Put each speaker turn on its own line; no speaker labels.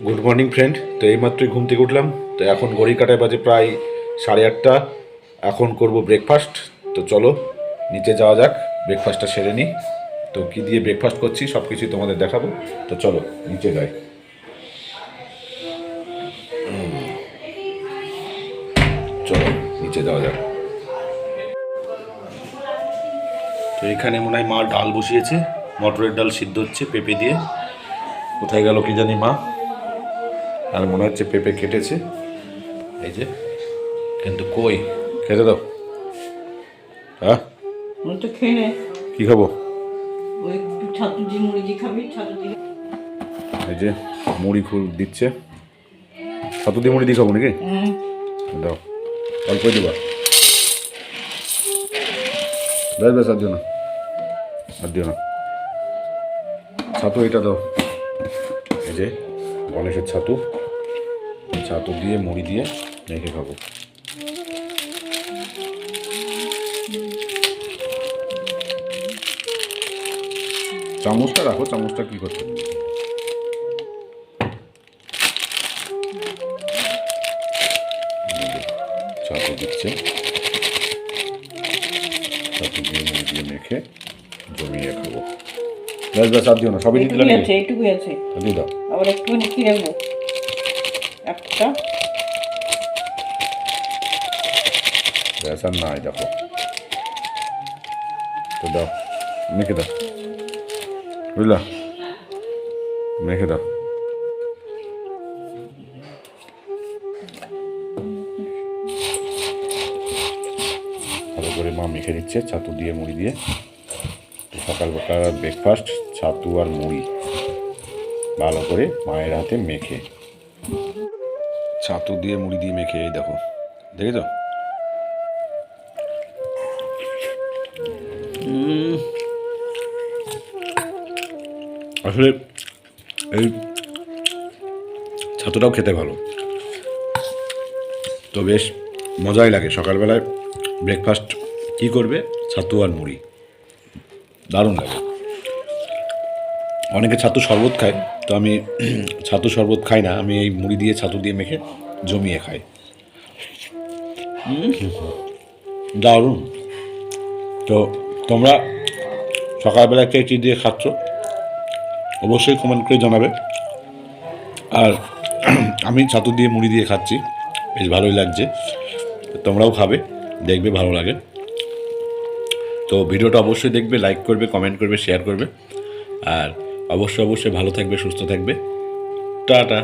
Good morning friend. তো এইমাত্রই ঘুম থেকে উঠলাম। তো এখন ঘড়ি কাটায় বাজে প্রায় 8:30। এখন করব ব্রেকফাস্ট। তো চলো নিচে যাওয়া যাক, ব্রেকফাস্টটা সেরে নিই। তো কী দিয়ে ব্রেকফাস্ট করছি সব কিছুই তোমাদের দেখাবো। তো চলো নিচে যাই। চলো নিচে যাওয়া যাক। তো এখানে মনে হয় মা ডাল বসিয়েছে, মটরের ডাল সিদ্ধ হচ্ছে পেঁপে দিয়ে। কোথায় গেল কি জানি মা, আর মনে হচ্ছে পেঁপে কেটেছে, এই যে। কিন্তু কই, খেতে দাও। হ্যাঁ
তো খেয়ে নে।
কী খাবো?
ওই ছাতু দিয়ে মুড়ি দিয়ে খাবি, ছাতু দিয়ে।
এই যে মুড়ি ফুল দিচ্ছে, ছাতু দিয়ে মুড়ি দিয়ে খাবো নাকি? দাও, অল্পই দেবা। বেশ বেশ, আর দিও না, আর দিও না। ছাতু এটা দাও। এই যে গণেশের ছাতু, ছাতু দিয়ে মুড়ি দিয়ে মেখে খাবো। চামচটা রাখো, চামচটা কি করতে? ছাতু দিচ্ছে, ছাতু দিয়ে মুড়ি দিয়ে মেখে জমিয়ে খাবো। বেশ বেশ, আর দিও না, সবই দিতে লাগে।
এইটুকুই আছে,
দিয়ে দাও।
আবার একটুখানি কি রাখবো, একটা।
ব্যাস আর নাই, দেখো। তো দাও, মেখে দাও, বুঝলা, মেখে দাও। ভালো করে মা মেখে দিচ্ছে ছাতু দিয়ে মুড়ি দিয়ে। সকালবেলার ব্রেকফাস্ট ছাতু আর মুড়ি, ভালো করে মায়ের হাতে মেখে, ছাতু দিয়ে মুড়ি দিয়ে মেখে। এই দেখো, দেখেছ? আসলে এই ছাতুটাও খেতে ভালো, তো বেশ মজাই লাগে। সকালবেলায় ব্রেকফাস্ট কী করবে? ছাতু আর মুড়ি, দারুণ লাগে। অনেকে ছাতু শরবত খায়, তো আমি ছাতু শরবত খাই না, আমি এই মুড়ি দিয়ে ছাতু দিয়ে মেখে জমিয়ে খাই। দারুণ। তো তোমরা সকালবেলা কে কী দিয়ে খাচ্ছ অবশ্যই কমেন্ট করে জানাবে। আর আমি ছাতু দিয়ে মুড়ি দিয়ে খাচ্ছি, বেশ ভালোই লাগছে। তোমরাও খাবে, দেখবে ভালো লাগে। তো ভিডিওটা অবশ্যই দেখবে, লাইক করবে, কমেন্ট করবে, শেয়ার করবে। আর অবশ্যই ভালো থাকবে, সুস্থ থাকবে। টাটা।